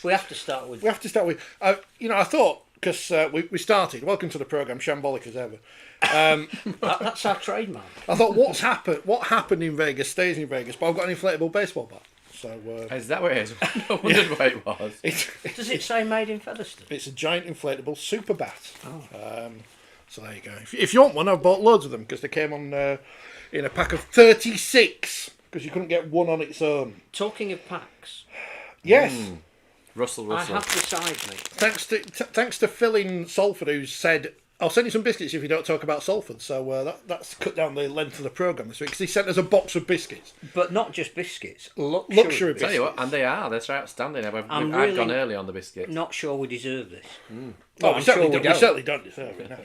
We have to start with. I thought, because we started, welcome to the programme, shambolic as ever. That's our trademark. I thought, what happened in Vegas stays in Vegas, but I've got an inflatable baseball bat. So, is that what it is? I wondered what it was. Does it say made in Featherstone? It's a giant inflatable super bat. Oh. So there you go. If you want one, I've bought loads of them because they came on in a pack of 36 because you couldn't get one on its own. Talking of packs. Yes. Russell. I have beside me. Thanks to Phil in Salford, who said, I'll send you some biscuits if you don't talk about Salford. So that's cut down the length of the programme this week because he sent us a box of biscuits. But not just biscuits, luxury biscuits. Tell you what, and they are. They're outstanding. I've gone early on the biscuits. Not sure we deserve this. We certainly don't deserve it. No.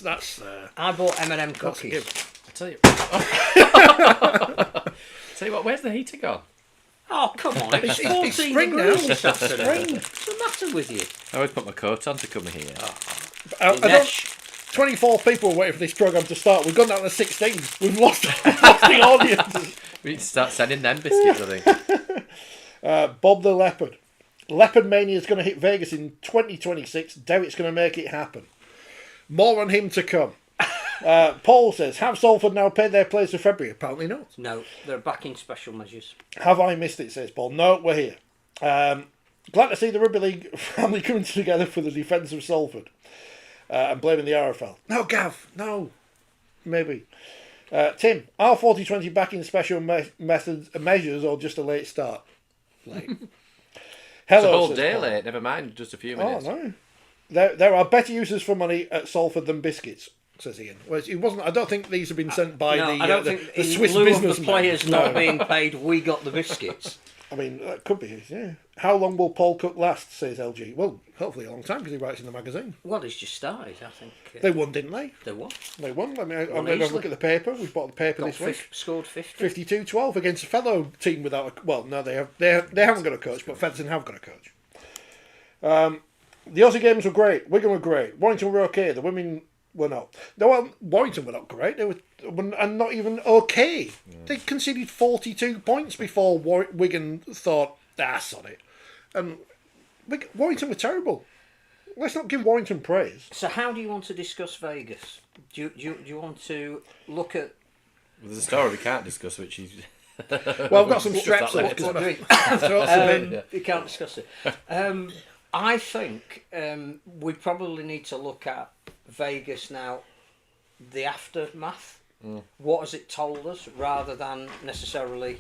That's. I bought M&M cookies. I tell you. Tell you what, where's the heater gone? Oh, come on. It's 14 spring degrees now. this afternoon. What's the matter with you? I always put my coat on to come here. 24 people were waiting for this programme to start. We've gone down to 16. We've lost the audience. We need to start sending them biscuits, I think. Bob the Leopard. Leopard Mania is going to hit Vegas in 2026. Derek's going to make it happen. More on him to come. Paul says, have Salford now paid their players for February? Apparently not. No, they're back in special measures. Have I missed it, says Paul. No, we're here. Glad to see the Rugby League family coming together for the defence of Salford. And blaming the RFL. No, Gav. No. Maybe. Tim, are Forty20 back in special measures or just a late start? Late. Hello, it's a whole says day Paul. late, never mind, just a few minutes. Oh, no. There are better uses for money at Salford than biscuits, says Ian. Well, it wasn't. I don't think these have been sent by the Swiss businessman. The players not being paid, we got the biscuits. I mean, that could be, yeah. How long will Paul Cook last, says LG? Well, hopefully a long time, because he writes in the magazine. Well, he's just started, I think. They won, didn't they? They won. They won. I mean, I'm going to look at the paper. We've bought the paper this week. Scored 50. 52-12 against a fellow team without a... Well, no, they haven't got a coach, but Featherstone have got a coach. The Aussie games were great. Wigan were great. Warrington were okay. The women were not. No, well, Warrington were not great. They were and not even okay. Yeah. They conceded 42 points before Wigan thought, sod it. And Warrington were terrible. Let's not give Warrington praise. So how do you want to discuss Vegas? Do you want to look at... Well, there's a story we can't discuss, which is... Well, I've got some straps on. You can't discuss it. I think we probably need to look at Vegas now, the aftermath. What has it told us, rather than necessarily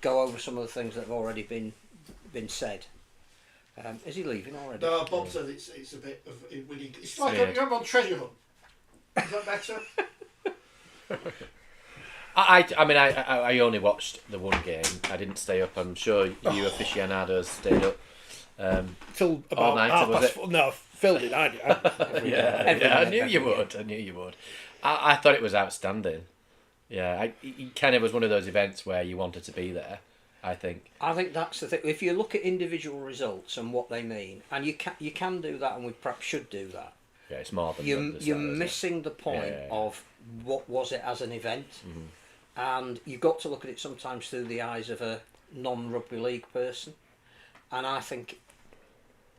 go over some of the things that have already been said. Is he leaving already? No, Bob says it's a bit of... It's like you have on Treasure Hunt. Is that better? I only watched the one game. I didn't stay up. I'm sure you aficionados stayed up till about all night. Was it? No, Phil did. I did. I knew you would. I thought it was outstanding. Yeah, it kind of was one of those events where you wanted to be there. I think that's the thing. If you look at individual results and what they mean, and you can do that, and we perhaps should do that. Yeah, it's more than you're missing the point of what was it as an event, and you've got to look at it sometimes through the eyes of a non-rugby league person, and I think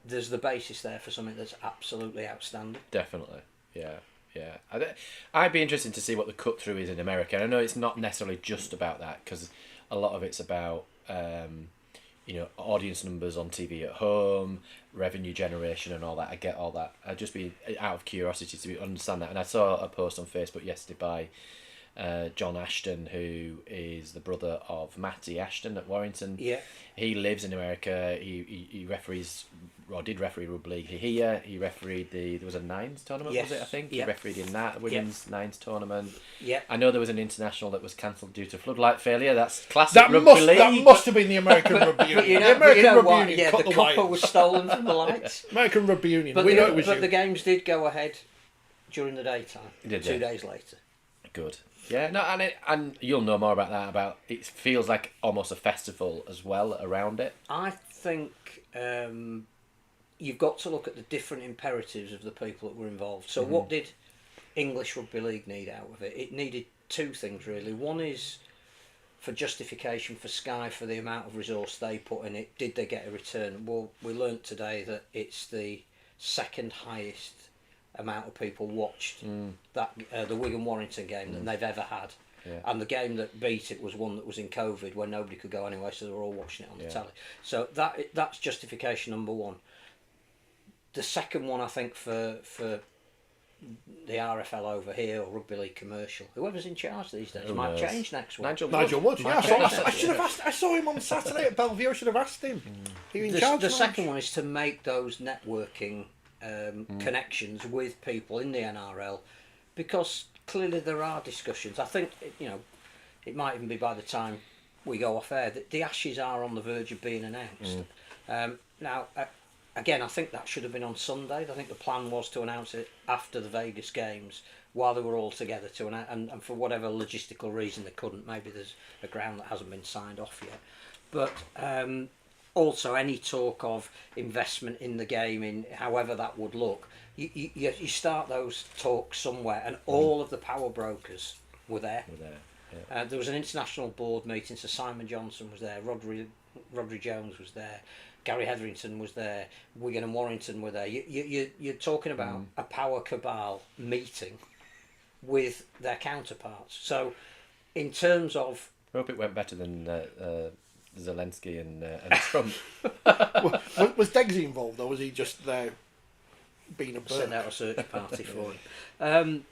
there's the basis there for something that's absolutely outstanding. Definitely, yeah. I'd be interested to see what the cut through is in America. I know it's not necessarily just about that, because a lot of it's about audience numbers on TV at home, revenue generation and all that. I get all that. I'd just be out of curiosity to understand that. And I saw a post on Facebook yesterday by John Ashton, who is the brother of Matty Ashton at Warrington. Yeah. He lives in America. He referees, or did referee rugby league here. He refereed there was a nines tournament, was it, I think? Yeah. He refereed in that women's nines tournament. Yeah. I know there was an international that was cancelled due to floodlight failure. That's classic that rugby league. That must have been the American Rugby Union. The American Rugby Union cut the copper was stolen from the lights. American Rugby Union. But the games did go ahead during the daytime. Did 2 days later. Good. Yeah, no, and you'll know more about that. About it feels like almost a festival as well around it. I think you've got to look at the different imperatives of the people that were involved. So what did English Rugby League need out of it? It needed two things really. One is for justification for Sky for the amount of resource they put in it. Did they get a return? Well, we learnt today that it's the second highest amount of people watched that the Wigan Warrington game that they've ever had. Yeah. And the game that beat it was one that was in COVID when nobody could go anyway, so they were all watching it on the telly. So that's justification number one. The second one, I think, for the RFL over here, or Rugby League Commercial, whoever's in charge these days, might change next week. Nigel Wood. Yeah, I should have asked. I saw him on Saturday at Bellevue. I should have asked him. The second one is to make those networking connections with people in the NRL, because clearly there are discussions. I think it might even be by the time we go off air that the Ashes are on the verge of being announced. Now. Again, I think that should have been on Sunday. I think the plan was to announce it after the Vegas games, while they were all together and for whatever logistical reason they couldn't. Maybe there's a ground that hasn't been signed off yet. But also any talk of investment in the game, in however that would look, you start those talks somewhere, and all of the power brokers were there. There was an international board meeting, so Simon Johnson was there, Rodri Jones was there, Gary Hetherington was there, Wigan and Warrington were there. You're talking about a power cabal meeting with their counterparts. So, in terms of... I hope it went better than Zelensky and Trump. Was Degsy involved, or was he just there being a bird? Sent out a search party for him.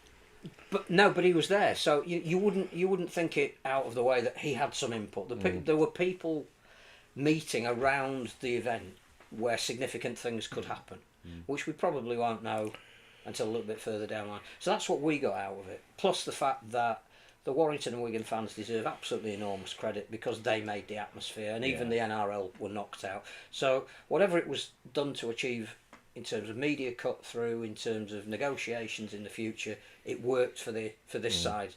But he was there, so you wouldn't think it out of the way that he had some input. There were people meeting around the event where significant things could happen, which we probably won't know until a little bit further down the line. So that's what we got out of it. Plus the fact that the Warrington and Wigan fans deserve absolutely enormous credit because they made the atmosphere, and even the NRL were knocked out. So whatever it was done to achieve in terms of media cut through, in terms of negotiations in the future, it worked for this side.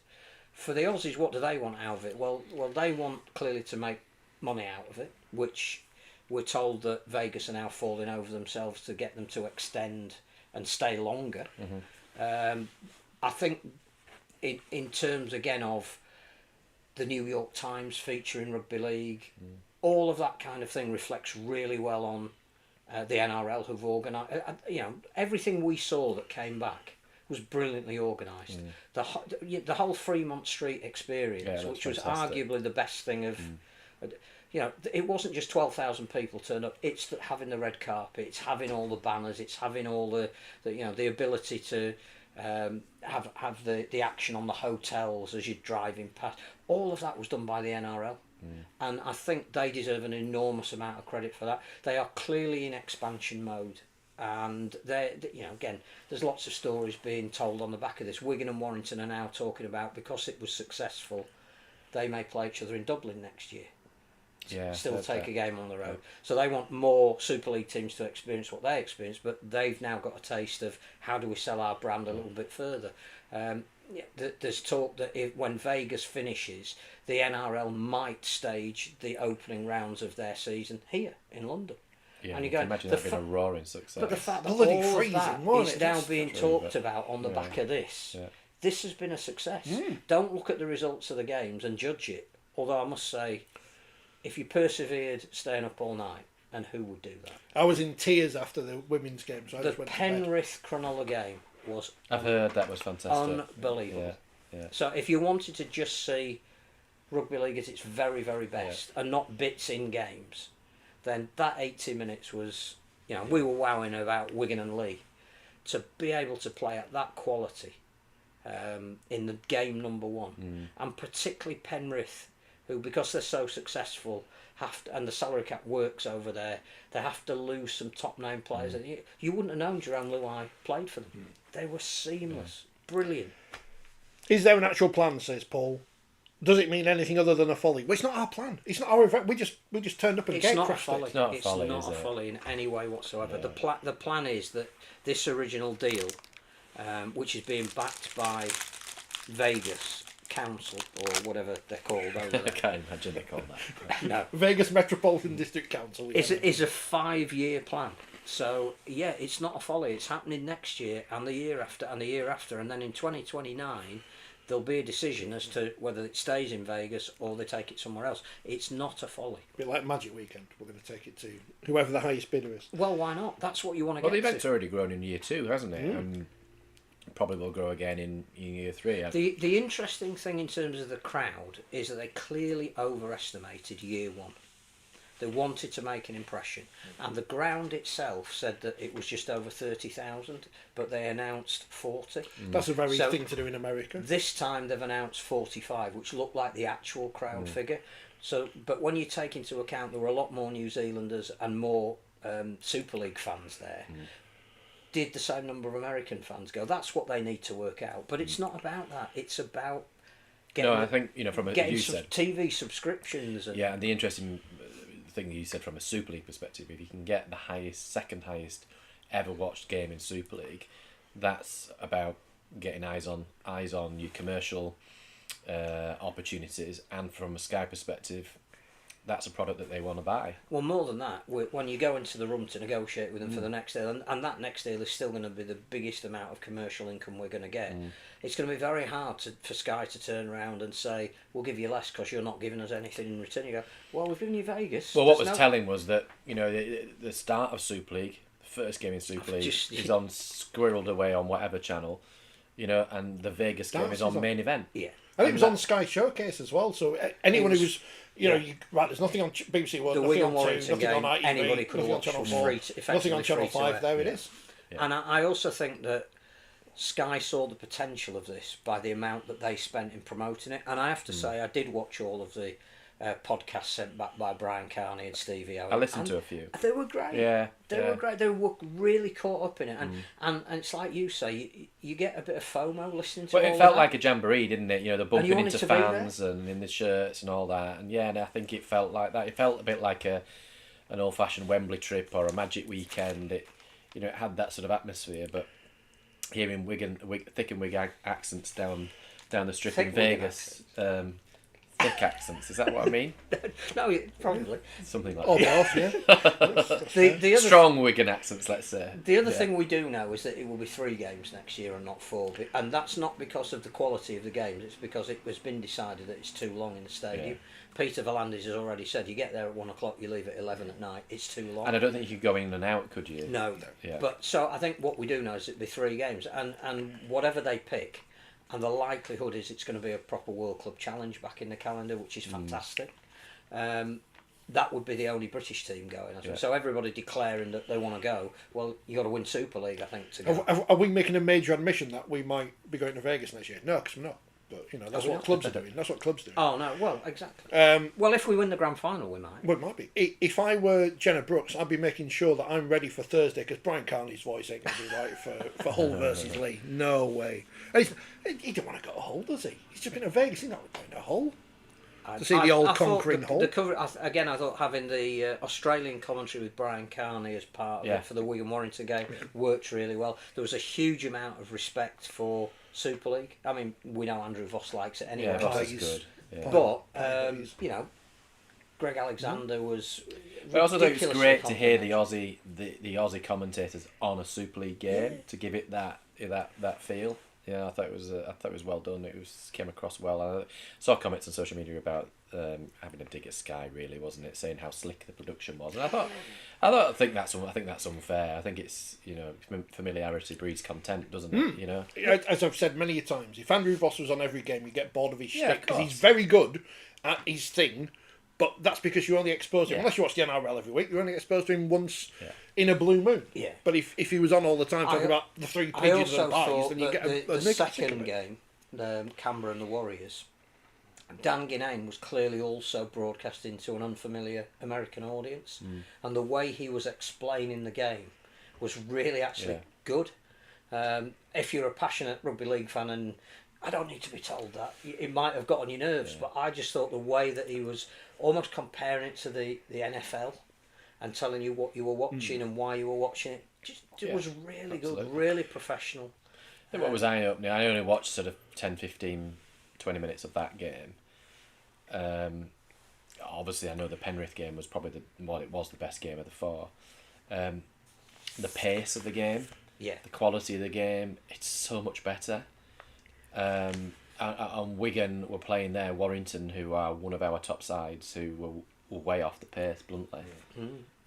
For the Aussies, what do they want out of it? Well, they want clearly to make money out of it, which we're told that Vegas are now falling over themselves to get them to extend and stay longer. I think in terms again of the New York Times feature in Rugby League, all of that kind of thing reflects really well on the NRL, who've organised. Everything we saw that came back was brilliantly organised. The whole Fremont Street experience, which was arguably the best thing of. It wasn't just 12,000 people turned up. It's having the red carpet. It's having all the banners. It's having all the ability to have the action on the hotels as you're driving past. All of that was done by the NRL, and I think they deserve an enormous amount of credit for that. They are clearly in expansion mode, and again, there's lots of stories being told on the back of this. Wigan and Warrington are now talking about, because it was successful, they may play each other in Dublin next year. Still take a game on the road. So they want more Super League teams to experience what they experienced, but they've now got a taste of how do we sell our brand a little bit further. There's talk that when Vegas finishes, the NRL might stage the opening rounds of their season here in London. Yeah, and you imagine that being a roaring success. But the fact that all of that is now being talked about on the back of this, this has been a success. Don't look at the results of the games and judge it. Although I must say, if you persevered staying up all night, and who would do that? I was in tears after the women's game, so I just went to bed. The Penrith Cronulla game was... I've heard that was fantastic. Unbelievable. Yeah. So if you wanted to just see Rugby League at its very, very best, and not bits in games, then that 80 minutes was... we were wowing about Wigan and Leigh. To be able to play at that quality in the game number one, and particularly Penrith, who, because they're so successful, and the salary cap works over there, they have to lose some top name players. And you wouldn't have known Jerome Luai played for them. They were seamless, brilliant. Is there an actual plan, says Paul? Does it mean anything other than a folly? Well, it's not our plan. It's not our event. We just turned up and It's not a crashed folly. it. It's not a folly in any way whatsoever. The plan is that this original deal, which is being backed by Vegas Council or whatever they're called over there. I can't imagine they're called that. No, Vegas Metropolitan District Council. is a 5-year plan. So it's not a folly. It's happening next year and the year after and the year after, and then in 2029 there'll be a decision as to whether it stays in Vegas or they take it somewhere else. It's not a folly. A bit like Magic Weekend. We're going to take it to whoever the highest bidder is. Well, why not? That's what you want to get Well, the to. event's already grown in year 2, hasn't it? And probably will grow again in year 3. The interesting thing in terms of the crowd is that they clearly overestimated year 1. They wanted to make an impression, and the ground itself said that it was just over 30,000, but they announced 40. That's a very thing to do in America. This time they've announced 45, which looked like the actual crowd figure. So, but when you take into account there were a lot more New Zealanders and more Super League fans there, did the same number of American fans go? That's what they need to work out. But it's not about that. It's about getting, I think from getting TV subscriptions. And, and the interesting thing you said from a Super League perspective, if you can get the second highest ever watched game in Super League, that's about getting eyes on your commercial opportunities, and from a Sky perspective, that's a product that they want to buy. Well, more than that, when you go into the room to negotiate with them for the next deal, and that next deal is still going to be the biggest amount of commercial income we're going to get, it's going to be very hard for Sky to turn around and say, we'll give you less because you're not giving us anything in return. You go, well, we've given you Vegas. Well, what was telling was that, the start of Super League, the first game in Super League, is on squirreled away on whatever channel, and the Vegas game is on main event. Yeah. And it was on Sky Showcase as well, so anyone who was, there's nothing on BBC One, nothing on 2, nothing on ITV, anybody could have watched Channel 4, nothing on Channel 5, there it is. Yeah. And I also think that Sky saw the potential of this by the amount that they spent in promoting it, and I have to say, I did watch all of the podcasts sent back by Brian Carney and Stevie Owen. I listened to a few. They were great. They were great. They were really caught up in it, and it's like you say, you get a bit of FOMO listening to. But all it felt that. like a jamboree, didn't it? The bumping into to fans and in the shirts and all that, and I think it felt like that. It felt a bit like an old-fashioned Wembley trip or a Magic Weekend. It had that sort of atmosphere, but hearing Wigan, thick and Wigan accents down the strip Thick in Vegas. Thick accents, is that what I mean? No, probably. Something like Or that. both, yeah. The other Strong Wigan accents, let's say. The other thing we do know is that it will be 3 games next year and not 4, and that's not because of the quality of the games. It's because it has been decided that it's too long in the stadium. Yeah. Peter Volandis has already said you get there at 1 o'clock, you leave at 11 at night. It's too long. And I don't think you could go in and out, could you? No. Yeah. But so I think what we do know is it'll be 3 games, and whatever they pick. And the likelihood is it's going to be a proper World Club Challenge back in the calendar, which is fantastic. That would be the only British team going. So everybody declaring that they want to go. Well, you got to win Super League, I think, to go. Are we making a major admission that we might be going to Vegas next year? No, because we're not. But that's what clubs are doing. That's what clubs do. Oh no, well, exactly. Well, if we win the grand final, we might. Well, it might be. If I were Jenna Brooks, I'd be making sure that I'm ready for Thursday, because Brian Carney's voice ain't going to be right for Hull versus Lee. No way. And he don't want to go to Hull, does he? He's just been to Vegas. He's not going to Hull. To see the old conquering Hull. I thought having the Australian commentary with Brian Carney as part of it for the Wigan Warrington game worked really well. There was a huge amount of respect for Super League. I mean, we know Andrew Voss likes it anyway. Yeah, Voss is good. Yeah. But Greg Alexander was. I also think it's great to hear the Aussie commentators on a Super League game to give it that feel. Yeah, I thought it was well done. Came across well. I saw comments on social media about having a dig at Sky. Really, wasn't it? Saying how slick the production was, and I think that's unfair. I think it's familiarity breeds contempt, doesn't it? As I've said many times, if Andrew Voss was on every game, you get bored of his shtick, because he's course. very good at his thing. But that's because you're only exposed to him, unless you watch the NRL every week, you're only exposed to him once in a blue moon. Yeah. But if he was on all the time talking about the 3 pigeons and pies, then you get the second game, Canberra and the Warriors, Dan Ginnane was clearly also broadcasting to an unfamiliar American audience, and the way he was explaining the game was really actually good. If you're a passionate rugby league fan, and I don't need to be told that, it might have got on your nerves, but I just thought the way that he was almost comparing it to the NFL and telling you what you were watching and why you were watching it, it was really good, really professional. I think what was eye-opening, I only watched sort of 10, 15, 20 minutes of that game. Obviously, I know the Penrith game was probably the best game of the 4. The pace of the game, the quality of the game, it's so much better. and Wigan were playing there. Warrington, who are one of our top sides, who were way off the pace, bluntly.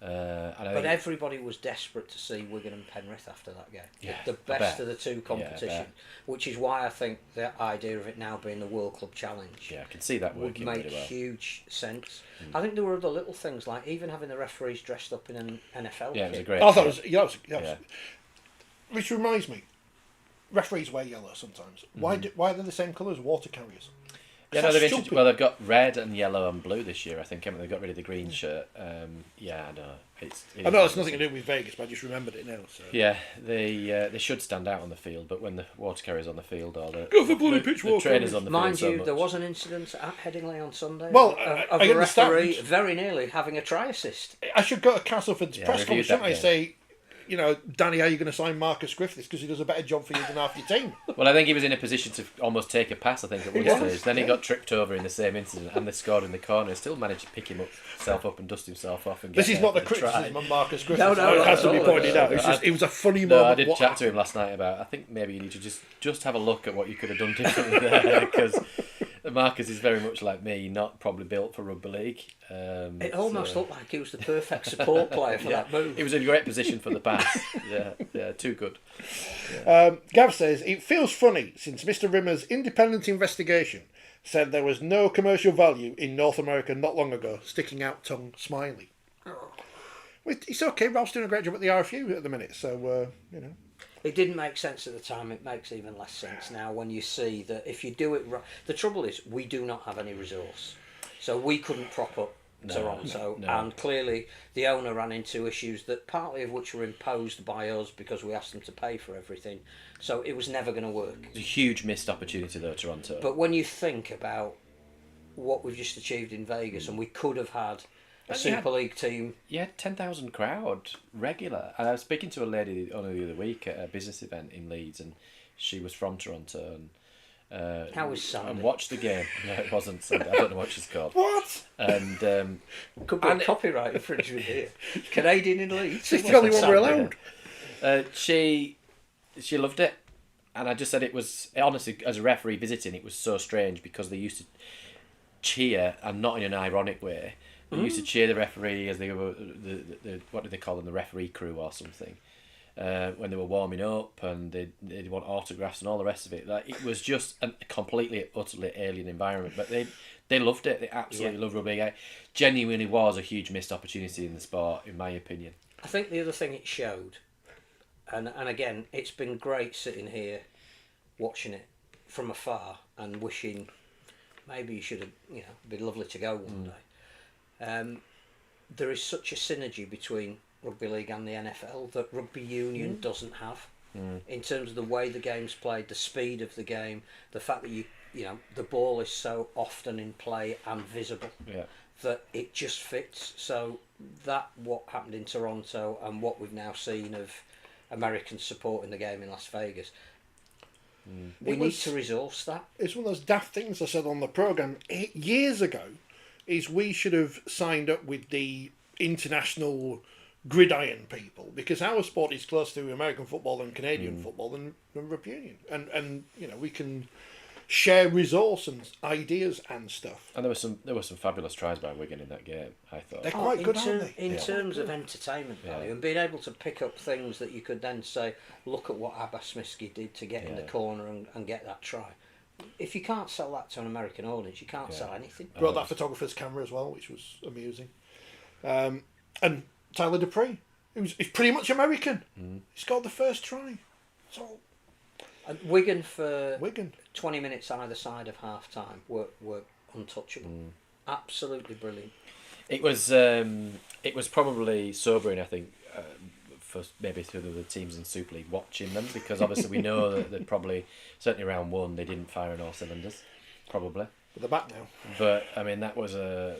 But everybody was desperate to see Wigan and Penrith after that game. Yeah, The best of the two competitions, which is why I think the idea of it now being the World Club Challenge I can see that working would make really well. huge sense. I think there were other little things, like even having the referees dressed up in an NFL Yeah, it was kit. a great. I thought it was, which reminds me, referees wear yellow sometimes. Why are they the same colour as water carriers? Yeah, no, they've got red and yellow and blue this year, I think, haven't they? They've got rid of the green shirt. I know. I know it's nothing to do with Vegas, but I just remembered it now. So. Yeah, they should stand out on the field, but when the water carrier's on the field or Go for bloody pitch the trainers on the Mind field, you, there was an incident at Headingley on Sunday Well, of I a referee understand. very nearly having a try assist. I should go to Castleford's press conference, shouldn't I? game. Say, Danny, how are you going to sign Marcus Griffiths because he does a better job for you than half your team? Well, I think he was in a position to almost take a pass, I think, at one stage. Then he got tripped over in the same incident and they scored in the corner. He still managed to pick himself up and dust himself off. And This is not the try. criticism of Marcus Griffiths. No, It has to be pointed out. It was a funny moment. I did chat to him last night about, I think maybe you need to just have a look at what you could have done differently there, because Marcus is very much like me, not probably built for rugby league. It almost looked like he was the perfect support player for that move. He was in a great position for the pass. Yeah, too good. Gav says, it feels funny since Mr. Rimmer's independent investigation said there was no commercial value in North America not long ago, sticking out tongue smiley. It's okay, Ralph's doing a great job at the RFU at the minute, so, It didn't make sense at the time. It makes even less sense now when you see that if you do it right. The trouble is, we do not have any resource. So we couldn't prop up Toronto. No. And clearly the owner ran into issues that partly of which were imposed by us because we asked them to pay for everything. So it was never going to work. It's a huge missed opportunity, though, Toronto. But when you think about what we've just achieved in Vegas, and we could have had a Super League team. Yeah, 10,000 crowd, regular. And I was speaking to a lady only the other week at a business event in Leeds, and she was from Toronto. And How was Sandy? And watched the game. No, it wasn't Sandy. I don't know what she's called. What? And Could be a copyright infringement here. Canadian in Leeds. It's the only one we're allowed. She loved it. And I just said it was, honestly, as a referee visiting, it was so strange because they used to cheer, and not in an ironic way. They used to cheer the referee as they were, the what did they call them, the referee crew or something, when they were warming up, and they'd want autographs and all the rest of it. Like, it was just a completely, utterly alien environment, but they loved it. They absolutely loved rugby. It genuinely was a huge missed opportunity in the sport, in my opinion. I think the other thing it showed, and again, it's been great sitting here watching it from afar and wishing maybe you should have, it'd be lovely to go one day. There is such a synergy between rugby league and the NFL that rugby union doesn't have, in terms of the way the game's played, the speed of the game, the fact that the ball is so often in play and visible, that it just fits. So that what happened in Toronto and what we've now seen of Americans supporting the game in Las Vegas, we need to resource that. It's one of those daft things I said on the programme years ago, is we should have signed up with the international gridiron people, because our sport is closer to American football and Canadian football than rugby union, and we can share resource and ideas and stuff. And there were some fabulous tries by Wigan in that game, I thought. They're quite good, aren't they? In terms of entertainment value, and being able to pick up things that you could then say, look at what Abasmisky did to get in the corner and get that try. If you can't sell that to an American audience, you can't sell anything. Brought that photographer's camera as well, which was amusing. And Tyler Dupree, he's pretty much American. He scored the first try. So And Wigan for Wigan 20 minutes either side of half time were untouchable. Absolutely brilliant. It was probably sobering, I think, for maybe through the teams in Super League watching them, because obviously we know that they probably, certainly round one, they didn't fire on all cylinders, probably. But they're back now. But I mean, that was a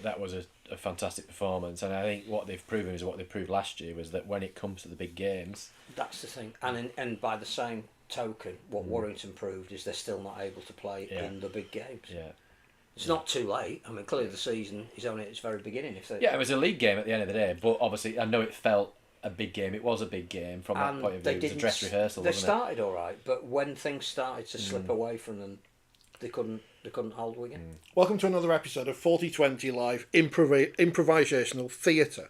fantastic performance, and I think what they've proven is what they proved last year, was that when it comes to the big games, That's the thing. And by the same token, what Warrington proved is they're still not able to play in the big games. yeah. It's not too late. I mean, clearly the season is only at its very beginning. Yeah, it was a league game at the end of the day, but obviously I know it felt a big game. It was a big game from that point of view. It was a dress rehearsal, They wasn't started all right, but when things started to slip away from them, they couldn't hold Wigan. Welcome to another episode of 4020 Live Improvisational Theatre.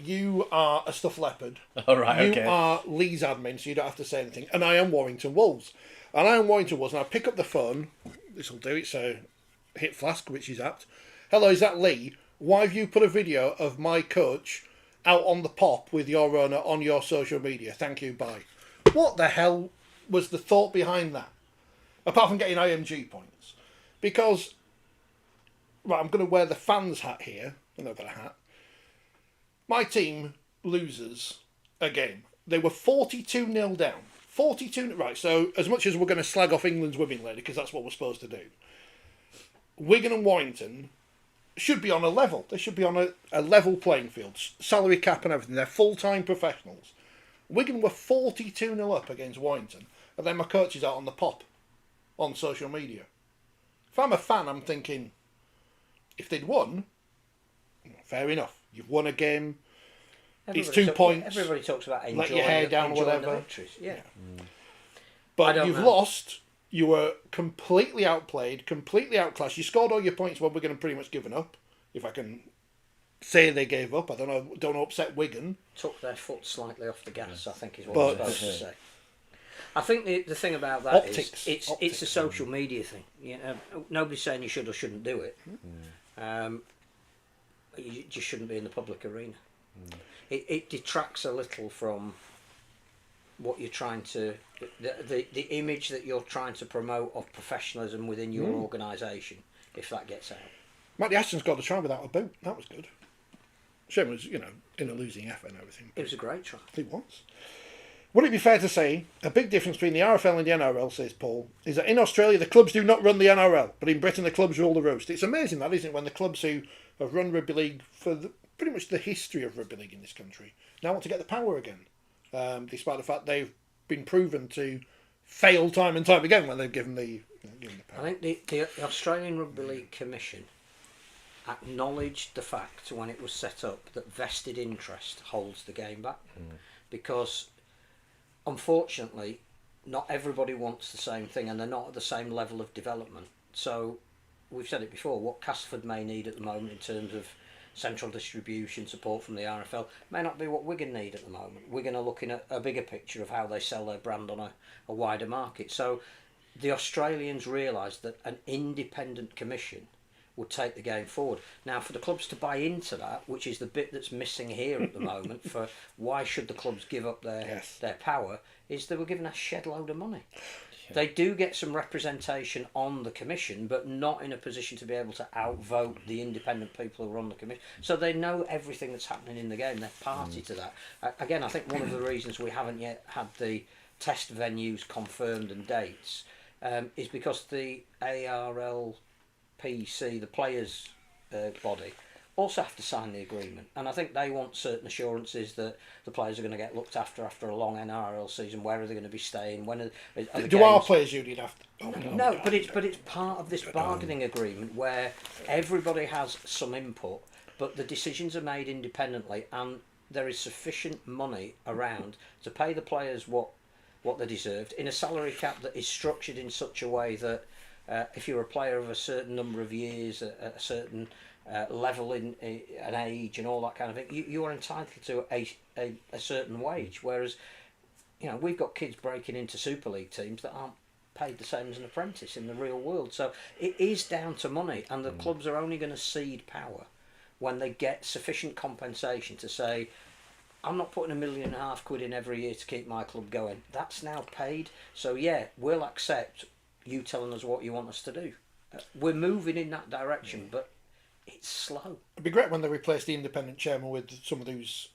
You are a stuffed leopard. All right, you okay. are Lee's admin, so you don't have to say anything. And I am Warrington Wolves. And I am Warrington Wolves, and I pick up the phone. This will do it, so hit Flask, which is apt. Hello, is that Lee? Why have you put a video of my coach out on the pop with your owner on your social media? Thank you, bye. What the hell was the thought behind that? Apart from getting IMG points. Because, right, I'm going to wear the fans hat here. I've not got a hat. My team loses a game. They were 42-0 down. 42, right, so as much as we're going to slag off England's women lady, because that's what we're supposed to do, Wigan and Warrington should be on a level. They should be on a level playing field. Salary cap and everything. They're full-time professionals. Wigan were 42-0 up against Warrington, and then my coach is out on the pop on social media. If I'm a fan, I'm thinking, if they'd won, fair enough. You've won a game. It's 2 points. Everybody talks about enjoying, let your hair down, whatever. The victories. Yeah. But you've lost. You were completely outplayed, completely outclassed. You scored all your points when Wigan had pretty much given up. If I can say they gave up, I don't know. Don't upset Wigan. Took their foot slightly off the gas, I think is what I'm supposed to say. I think the thing about that is it's a social media thing. You know, nobody's saying you should or shouldn't do it. You just shouldn't be in the public arena. It detracts a little from what you're trying to the image that you're trying to promote of professionalism within your organisation. If that gets out, Matty Ashton's got a try without a boot. That was good. Shame was, in a losing effort and everything. It was a great try. It was. Would it be fair to say a big difference between the RFL and the NRL, says Paul, is that in Australia the clubs do not run the NRL, but in Britain the clubs rule the roost? It's amazing that, isn't it, when the clubs who have run rugby league for pretty much the history of rugby league in this country now want to get the power again, despite the fact they've been proven to fail time and time again when they've given the power. I think the Australian Rugby League Commission acknowledged the fact when it was set up that vested interest holds the game back, because unfortunately not everybody wants the same thing and they're not at the same level of development. So we've said it before, what Castleford may need at the moment in terms of central distribution support from the RFL may not be what Wigan need at the moment. Wigan are looking at a bigger picture of how they sell their brand on a wider market. So the Australians realised that an independent commission would take the game forward. Now, for the clubs to buy into that, which is the bit that's missing here at the moment, for why should the clubs give up their power, is they were given a shed load of money. Yeah. They do get some representation on the commission, but not in a position to be able to outvote the independent people who run the commission. So they know everything that's happening in the game. They're party to that. Again, I think one of the reasons we haven't yet had the test venues confirmed and dates is because the ARLPC, the players' body, also have to sign the agreement, and I think they want certain assurances that the players are going to get looked after a long NRL season. Where are they going to be staying? When are the do games? Our players union have to? Oh, no, but it's part of this bargaining agreement where everybody has some input, but the decisions are made independently, and there is sufficient money around to pay the players what they deserved in a salary cap that is structured in such a way that if you're a player of a certain number of years, a certain level in an age and all that kind of thing, you are entitled to a certain wage. Whereas, we've got kids breaking into Super League teams that aren't paid the same as an apprentice in the real world. So it is down to money, and the clubs are only going to cede power when they get sufficient compensation to say, I'm not putting £1.5 million in every year to keep my club going. That's now paid. So yeah, we'll accept you telling us what you want us to do. We're moving in that direction, but it's slow. It'd be great when they replace the independent chairman with somebody who's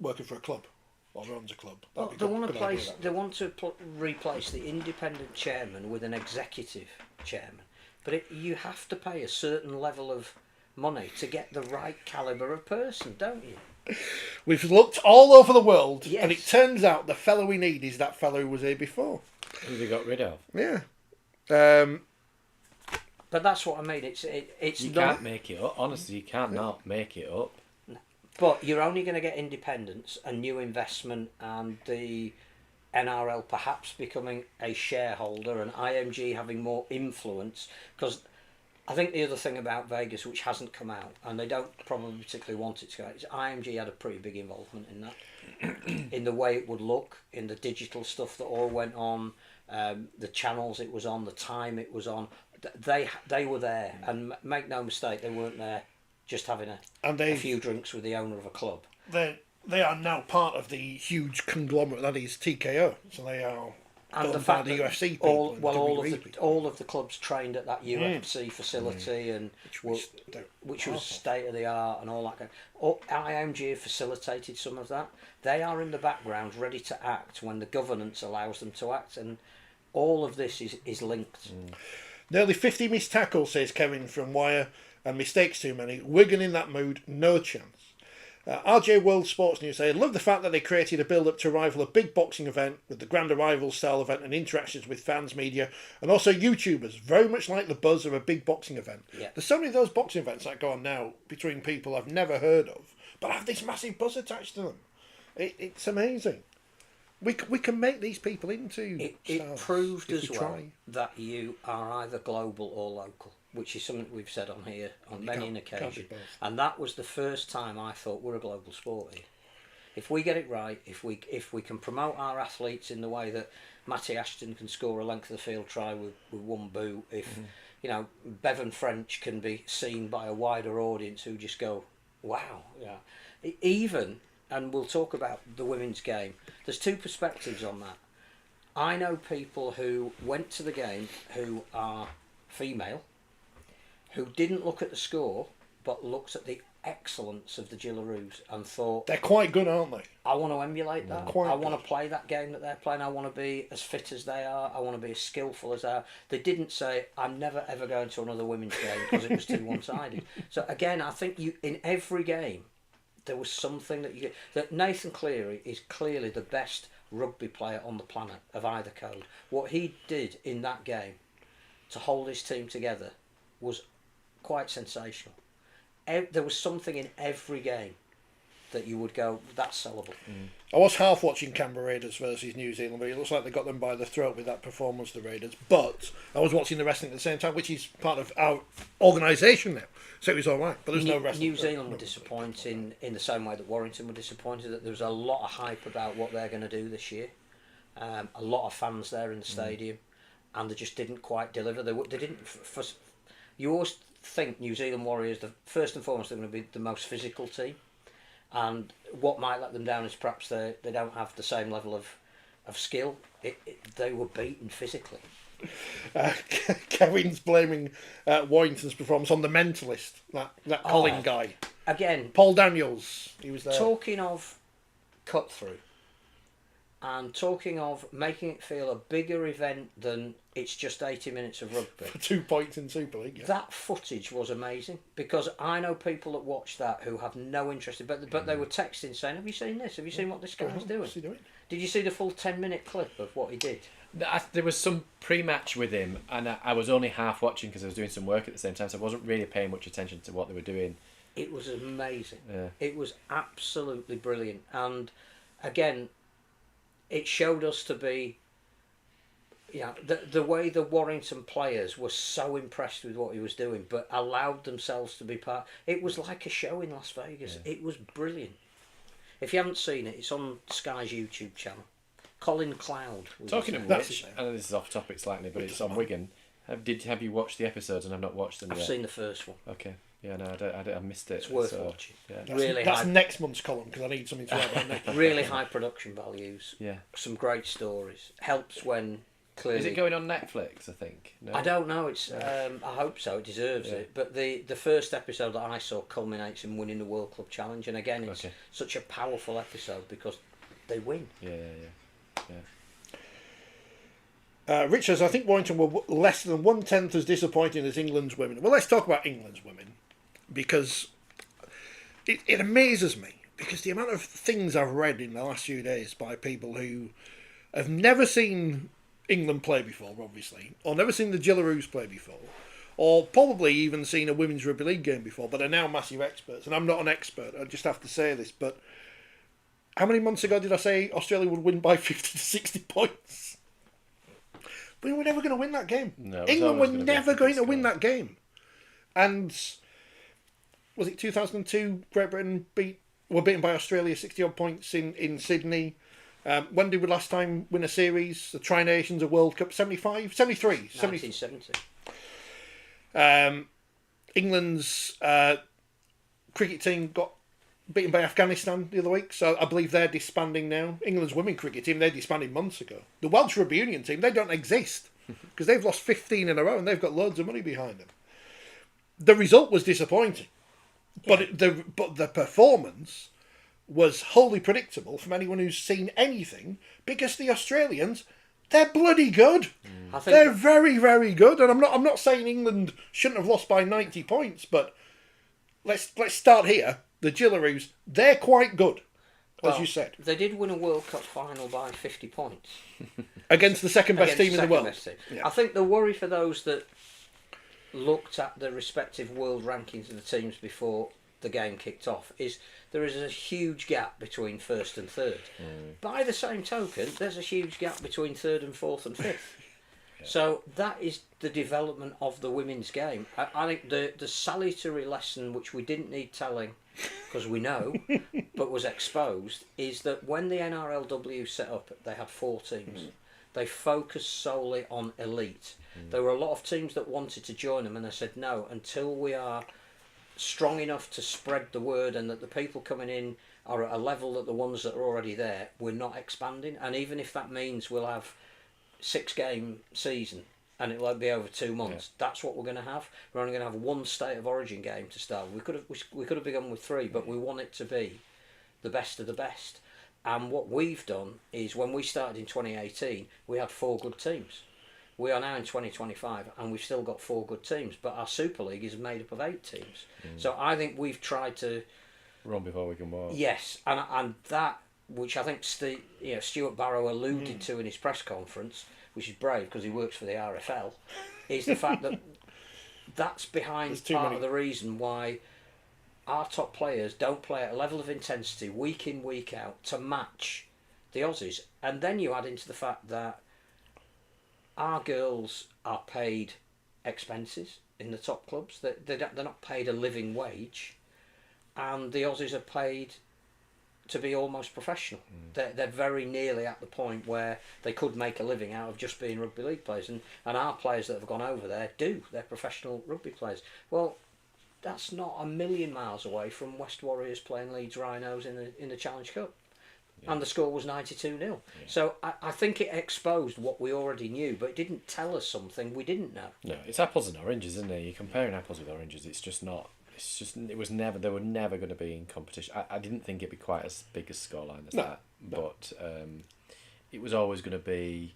working for a club or owns a club. They want to replace the independent chairman with an executive chairman, but you have to pay a certain level of money to get the right calibre of person, don't you? We've looked all over the world, yes, and it turns out the fellow we need is that fellow who was here before. Who they got rid of? Yeah. But that's what I mean. It's you can't make it up. Honestly, you can't not make it up. But you're only going to get independence and new investment and the NRL perhaps becoming a shareholder and IMG having more influence, because I think the other thing about Vegas, which hasn't come out, and they don't probably particularly want it to go out, is IMG had a pretty big involvement in that, in the way it would look, in the digital stuff that all went on, the channels it was on, the time it was on. They were there, and make no mistake, they weren't there just having a few drinks with the owner of a club. They are now part of the huge conglomerate that is TKO, so they are. And the fact the that UFC people all of the clubs trained at that UFC facility, and which was state of the art and all that kind of, IMG have facilitated some of that. They are in the background ready to act when the governance allows them to act, and all of this is linked. Nearly 50 missed tackles, says Kevin from Wire, and mistakes too many. Wigan in that mood, no chance. RJ World Sports News say, love the fact that they created a build-up to rival a big boxing event with the Grand Arrival style event and interactions with fans, media, and also YouTubers, very much like the buzz of a big boxing event. Yeah. There's so many of those boxing events that go on now between people I've never heard of, but have this massive buzz attached to them. It's amazing. We can make these people into it proved as well that you are either global or local, which is something we've said on here on many an occasion. And that was the first time I thought we're a global sport here. If we get it right, if we can promote our athletes in the way that Matty Ashton can score a length of the field try with one boot, if Bevan French can be seen by a wider audience who just go, wow, yeah. Even, and we'll talk about the women's game, there's two perspectives on that. I know people who went to the game who are female, who didn't look at the score, but looked at the excellence of the Gillaroos and thought... They're quite good, aren't they? I want to emulate that. I want to play that game that they're playing. I want to be as fit as they are. I want to be as skillful as they are. They didn't say, I'm never ever going to another women's game because it was too one-sided. So again, I think in every game, there was something that Nathan Cleary is clearly the best rugby player on the planet of either code. What he did in that game to hold his team together was quite sensational. There was something in every game that you would go, that's sellable. I was half watching Canberra Raiders versus New Zealand, but it looks like they got them by the throat with that performance, the Raiders. But I was watching the wrestling at the same time, which is part of our organisation now. So it was all right, but there's no wrestling. New Zealand were disappointing in the same way that Warrington were disappointed, that there was a lot of hype about what they're going to do this year. A lot of fans there in the stadium, and they just didn't quite deliver. They didn't. You always think New Zealand Warriors, first and foremost, they're going to be the most physical team, and what might let them down is perhaps they don't have the same level of skill. They were beaten physically. Kevin's blaming Warrington's performance on the mentalist, that Colin guy. Again, Paul Daniels, he was there. Talking of cut through, and talking of making it feel a bigger event than it's just 80 minutes of rugby. For 2 points in Super League. Yeah. That footage was amazing, because I know people that watch that who have no interest in it, but they were texting saying, have you seen this? Have you seen what this guy's doing? What's he doing? Did you see the full 10-minute clip of what he did? There was some pre-match with him, and I was only half watching because I was doing some work at the same time, so I wasn't really paying much attention to what they were doing. It was amazing. Yeah. It was absolutely brilliant. And again, it showed us to be, the way the Warrington players were so impressed with what he was doing, but allowed themselves to be part. It was like a show in Las Vegas. Yeah. It was brilliant. If you haven't seen it, it's on Sky's YouTube channel. Colin Cloud. Talking of which, I know this is off topic slightly, but it's on Wigan. Have you watched the episodes? And I've not watched them yet. I've seen the first one. Okay. Yeah, no, I missed it. It's worth watching. Yeah. That's next month's column, because I need something to write about next month. Really high production values. Yeah. Some great stories. Helps when clearly... Is it going on Netflix, I think? No? I don't know. It's. I hope so. It deserves it. But the first episode that I saw culminates in winning the World Club Challenge. And again, it's such a powerful episode because they win. Yeah. Rich says, I think Warrington were less than 1/10 as disappointing as England's women. Well, let's talk about England's women, because it amazes me, because the amount of things I've read in the last few days by people who have never seen England play before, obviously, or never seen the Gillaroos play before, or probably even seen a women's rugby league game before, but are now massive experts. And I'm not an expert, I just have to say this, but How many months ago did I say Australia would win by 50 to 60 points? We were never going to win that game. No, England were never going to win that game. And was it 2002? Great Britain were beaten by Australia 60-odd points in Sydney. When did we last time win a series? The Tri-Nations, a World Cup, 75? 73? 1970. England's cricket team got beaten by Afghanistan the other week, so I believe they're disbanding now. England's women's cricket team, they disbanded months ago. The Welsh Rugby Union team, they don't exist because they've lost 15 in a row and they've got loads of money behind them. The result was disappointing, but the performance was wholly predictable from anyone who's seen anything, because the Australians, they're bloody good. They're very, very good, and I'm not saying England shouldn't have lost by 90 points, but let's start here. The Gillaroos, they're quite good, as you said. They did win a World Cup final by 50 points. Against the second best team in the world. Yeah. I think the worry for those that looked at the respective world rankings of the teams before the game kicked off is there is a huge gap between first and third. By the same token, there's a huge gap between third and fourth and fifth. So that is the development of the women's game. I think the salutary lesson, which we didn't need telling because we know, but was exposed, is that when the NRLW set up, they had 4 teams. They focused solely on elite. There were a lot of teams that wanted to join them, and they said no, until we are strong enough to spread the word and that the people coming in are at a level that the ones that are already there, we're not expanding. And even if that means we'll have 6-game season and it'll be over 2 months, that's what we're going to have. We're only going to have 1 state of origin game to start. We could have begun with 3, but we want it to be the best of the best. And what we've done is, when we started in 2018, we had 4 good teams. We are now in 2025 and we've still got 4 good teams, but our Super League is made up of 8 teams. So I think we've tried to run before we can walk. Yes, and that, which I think Stuart Barrow alluded to in his press conference, which is brave because he works for the RFL, is the fact that that's behind part of the reason why our top players don't play at a level of intensity week in, week out to match the Aussies. And then you add into the fact that our girls are paid expenses in the top clubs. They're not paid a living wage, and the Aussies are paid to be almost professional. They're very nearly at the point where they could make a living out of just being rugby league players, and our players that have gone over there they're professional rugby players. Well, that's not a million miles away from West Warriors playing Leeds Rhinos in the Challenge Cup. And the score was 92-0. So I think it exposed what we already knew, but it didn't tell us something we didn't know. No, it's apples and oranges, isn't it? You're comparing apples with oranges. It's just not. It's just. It was never. They were never going to be in competition. I didn't think it'd be quite as big a scoreline as that, but it was always going to be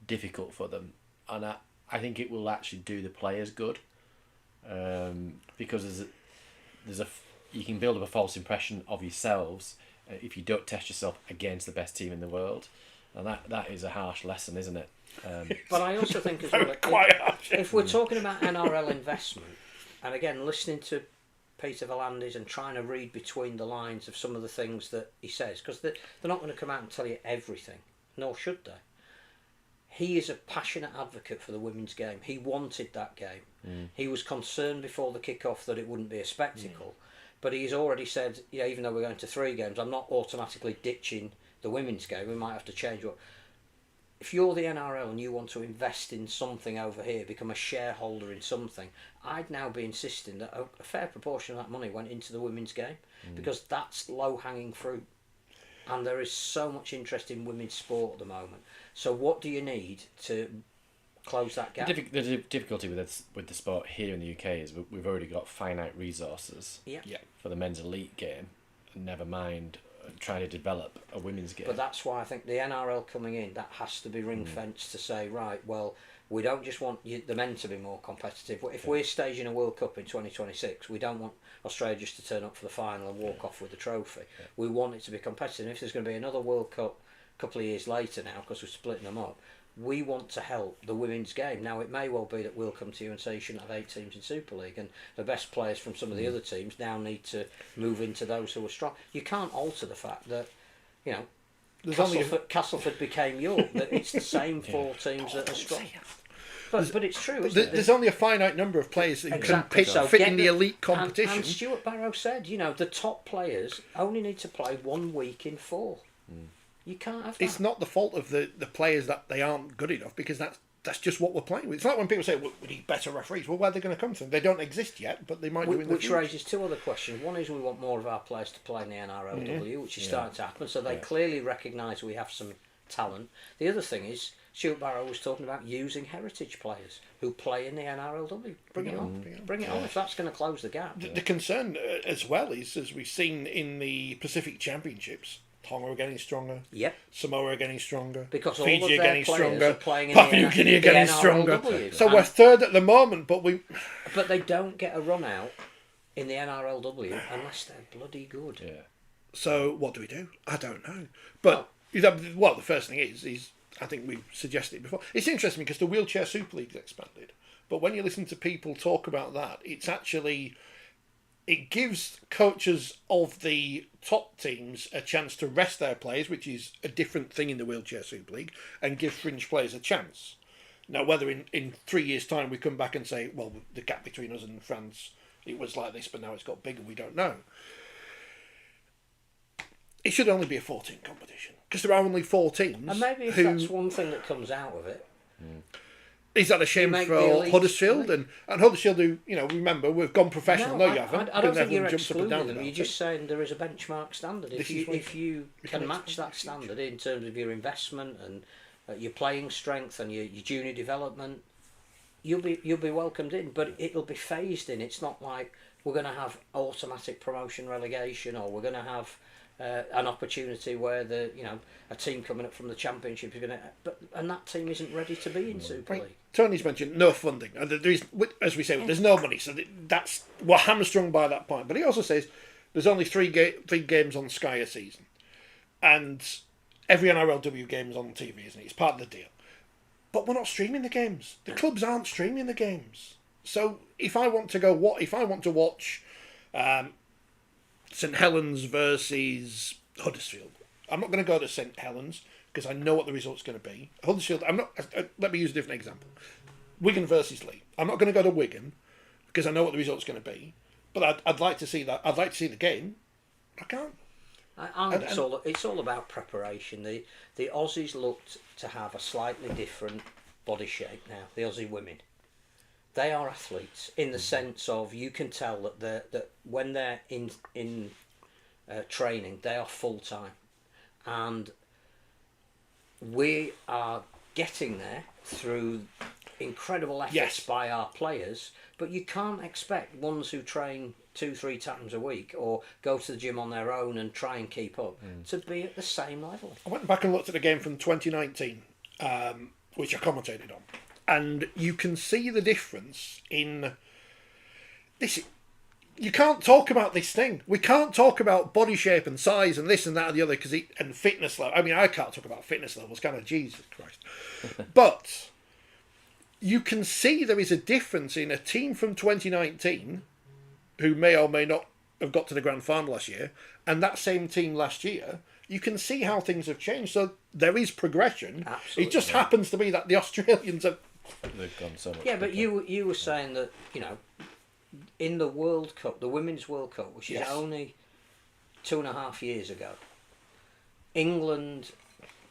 difficult for them, and I think it will actually do the players good, because you can build up a false impression of yourselves if you don't test yourself against the best team in the world, and that is a harsh lesson, isn't it? But I also think as well, if we're talking about NRL investment, and again listening to Peter V'landys and trying to read between the lines of some of the things that he says, because they're not going to come out and tell you everything, nor should they. He is a passionate advocate for the women's game. He wanted that game. He was concerned before the kick-off that it wouldn't be a spectacle. But he's already said, even though we're going to 3 games, I'm not automatically ditching the women's game. We might have to change what. If you're the NRL and you want to invest in something over here, become a shareholder in something, I'd now be insisting that a fair proportion of that money went into the women's game, because that's low-hanging fruit. And there is so much interest in women's sport at the moment. So what do you need to close that gap? The difficulty with the sport here in the UK is we've already got finite resources for the men's elite game, and never mind trying to develop a women's game. But that's why I think the NRL coming in, that has to be ring-fenced to say, right, well, we don't just want the men to be more competitive. If we're staging a World Cup in 2026, we don't want Australia just to turn up for the final and walk off with the trophy. We want it to be competitive. And if there's going to be another World Cup a couple of years later now, because we're splitting them up, we want to help the women's game. Now, it may well be that we'll come to you and say you shouldn't have 8 teams in Super League, and the best players from some of the other teams now need to move into those who are strong. You can't alter the fact that you know, There's Castleford became York. That it's the same four teams that are strong. But it's true, isn't it? There's only a finite number of players that Exactly. can fit in the elite competition. And Stuart Barrow said, you know, the top players only need to play 1 week in 4. You can't have that. It's not the fault of the players that they aren't good enough, because that's just what we're playing with. It's like when people say, well, we need better referees. Well, where are they going to come from? They don't exist yet, but they might do in the future. Which raises two other questions. One is we want more of our players to play in the NRLW, which is starting to happen. So they clearly recognise we have some talent. The other thing is, Stuart Barrow was talking about using heritage players who play in the NRLW. Bring it on. Bring it on if that's going to close the gap. The concern as well is, as we've seen in the Pacific Championships, Tonga are getting stronger. Yep. Samoa are getting stronger. Because all Fiji of are their getting players stronger. are playing in Papua New Guinea are getting stronger. So we're third at the moment, but they don't get a run out in the NRLW unless they're bloody good. Yeah. So what do we do? I don't know. But the first thing is I think we've suggested it before. It's interesting because the Wheelchair Super League's expanded, but when you listen to people talk about that, it's actually, it gives coaches of the top teams a chance to rest their players, which is a different thing in the Wheelchair Super League, and give fringe players a chance. Now, whether in 3 years' time we come back and say, well, the gap between us and France, it was like this, but now it's got bigger, we don't know. It should only be a 14 competition, because there are only 4 teams. And maybe if that's one thing that comes out of it. Is that a shame for Huddersfield? And Huddersfield, who, remember, we've gone professional. No, you haven't. I don't think you're excluding them. You're just saying there is a benchmark standard. If you can match that standard in terms of your investment and your playing strength and your junior development, you'll be welcomed in. But it'll be phased in. It's not like we're going to have automatic promotion relegation, or we're going to have an opportunity where a team coming up from the Championship is going to, and that team isn't ready to be in Super League. Tony's mentioned no funding, and there is, as we say, there's no money, so we're hamstrung by that point. But he also says there's only three games on Sky a season, and every NRLW game is on TV, isn't it? It's part of the deal. But we're not streaming the games. The clubs aren't streaming the games. So if I want to watch St Helens versus Huddersfield, I'm not going to go to St Helens because I know what the result's going to be. Huddersfield, I'm not. Let me use a different example. Wigan versus Leigh. I'm not going to go to Wigan because I know what the result's going to be. But I'd like to see that. I'd like to see the game. I can't. It's all about preparation. The Aussies looked to have a slightly different body shape now. The Aussie women. They are athletes in the sense of you can tell that when they're in training, they are full time, and we are getting there through incredible efforts by our players. But you can't expect ones who train 2-3 times a week or go to the gym on their own and try and keep up to be at the same level. I went back and looked at the game from 2019, which I commentated on. And you can see the difference in this. You can't talk about this thing. We can't talk about body shape and size and this and that and the other and fitness level. I mean, I can't talk about fitness levels. Kind of Jesus Christ. But you can see there is a difference in a team from 2019 who may or may not have got to the grand final last year, and that same team last year. You can see how things have changed. So there is progression. Absolutely. It just happens to be that the Australians have. They've gone so much. Yeah, but you were saying that in the World Cup, the Women's World Cup, which is only 2.5 years ago, England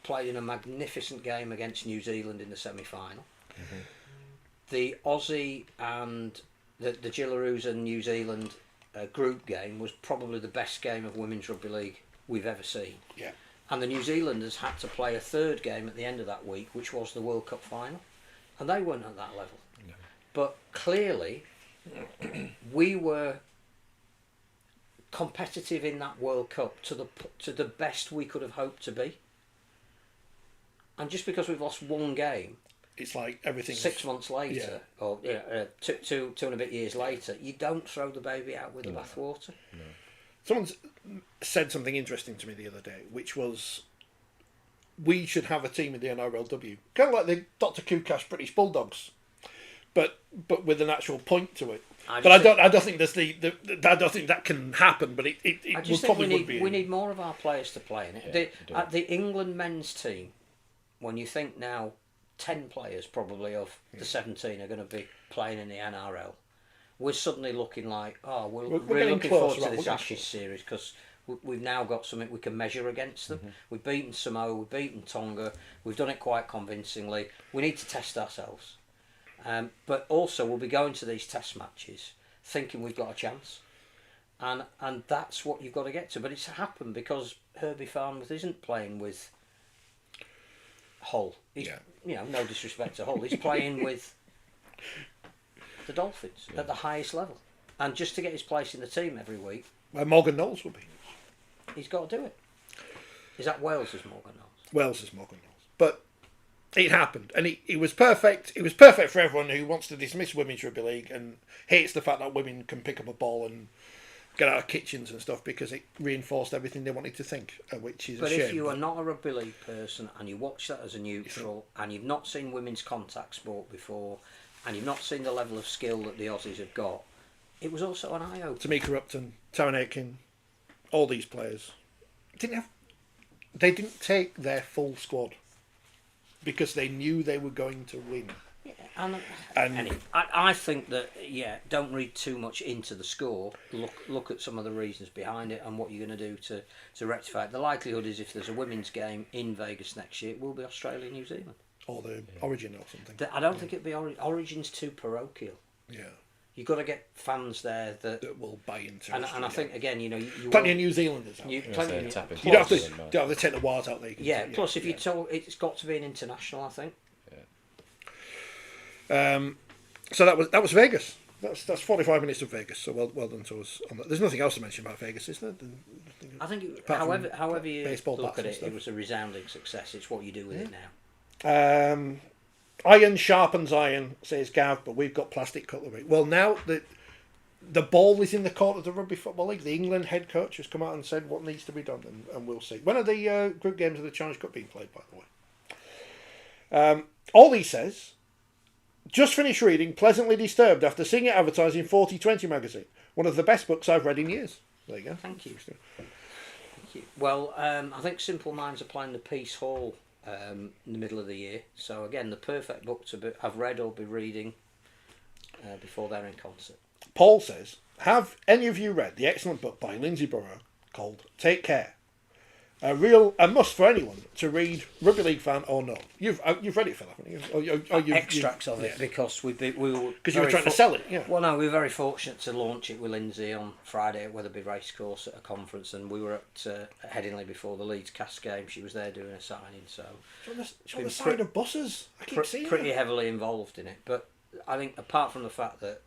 played in a magnificent game against New Zealand in the semi-final. Mm-hmm. The Aussie and the Gillaroos and New Zealand group game was probably the best game of women's rugby league we've ever seen. Yeah. And the New Zealanders had to play a third game at the end of that week, which was the World Cup final. And they weren't at that level. No. But clearly, we were competitive in that World Cup to the best we could have hoped to be. And just because we've lost one game, it's like everything. 6 months later, or two and a bit years later, you don't throw the baby out with the bathwater. No. Someone's said something interesting to me the other day, which was we should have a team in the NRLW, kind of like the Dr. Kukash British Bulldogs, but with an actual point to it. I don't think there's I don't think that can happen. But it just probably think would be. We need more of our players to play in it. At the England men's team, when you think now, 10 players probably of the 17 are going to be playing in the NRL. We're suddenly looking like, we're really looking forward to this Ashes series because we've now got something we can measure against them. We've beaten Samoa, we've beaten Tonga, we've done it quite convincingly. We need to test ourselves. But also we'll be going to these test matches thinking we've got a chance. And that's what you've got to get to. But it's happened because Herbie Farnworth isn't playing with Hull. He's, no disrespect to Hull. He's playing with the Dolphins at the highest level. And just to get his place in the team every week... Where Morgan Knowles will be. He's got to do it. Is that Wales' Morgan Knowles? Wales' Morgan Knowles. But it happened. And it was perfect. It was perfect for everyone who wants to dismiss women's rugby league and hates the fact that women can pick up a ball and get out of kitchens and stuff because it reinforced everything they wanted to think, which is a shame. But if you are not a rugby league person and you watch that as a neutral and you've not seen women's contact sport before and you've not seen the level of skill that the Aussies have got, it was also an eye-opener. Tamika Upton, Taryn Aitken, all these players they didn't take their full squad because they knew they were going to win. Yeah, and I think that don't read too much into the score. Look at some of the reasons behind it and what you're going to do to rectify it. The likelihood is if there's a women's game in Vegas next year, it will be Australia, New Zealand, or the Origin or something. I don't think it'd be Origin's too parochial. Yeah. You've got to get fans there that will buy into it. And I think, again, you plenty of New Zealanders out there. You don't have to take the wires out there. Plus, if you told, it's got to be an international, I think. So that was Vegas. That's 45 minutes of Vegas. So well done to us on that. There's nothing else to mention about Vegas, is there? I think however you look at it, it was a resounding success. It's what you do with it now. Iron sharpens iron, says Gav, but we've got plastic cutlery. Well, now the ball is in the court of the Rugby Football League. The England head coach has come out and said what needs to be done, and we'll see. When are the group games of the Challenge Cup being played, by the way? All he says, just finished reading Pleasantly Disturbed after seeing it advertised in 4020 magazine. One of the best books I've read in years. There you go. Thank you. Well, I think Simple Minds are playing the Peace Hall in the middle of the year. So again, the perfect book to have read or be reading before they're in concert. Paul says, have any of you read the excellent book by Lindsay Burrow called Take Care? A must for anyone to read, rugby league fan or not. You've read it, Phil, haven't you? Extracts of it because we were because you were trying to sell it. Yeah. Well, no, we were very fortunate to launch it with Lindsay on Friday at Wetherby Racecourse at a conference, and we were at Headingley before the Leeds Cast game. She was there doing a signing, so she's on the side of buses. I keep seeing pretty heavily involved in it. But I think apart from the fact that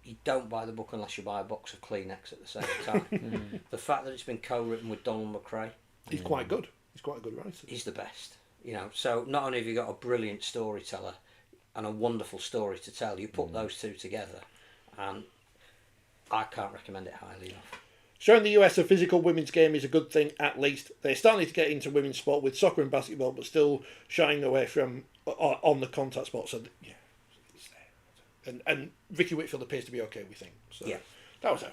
you don't buy the book unless you buy a box of Kleenex at the same time. The fact that it's been co-written with Donald McRae. He's quite good. He's quite a good writer. He's the best. So not only have you got a brilliant storyteller and a wonderful story to tell, you put those two together, and I can't recommend it highly enough. Showing the US a physical women's game is a good thing, at least. They're starting to get into women's sport with soccer and basketball, but still shying away from on the contact sport. So, yeah. And Vicky Whitfield appears to be okay, we think. So yeah. That was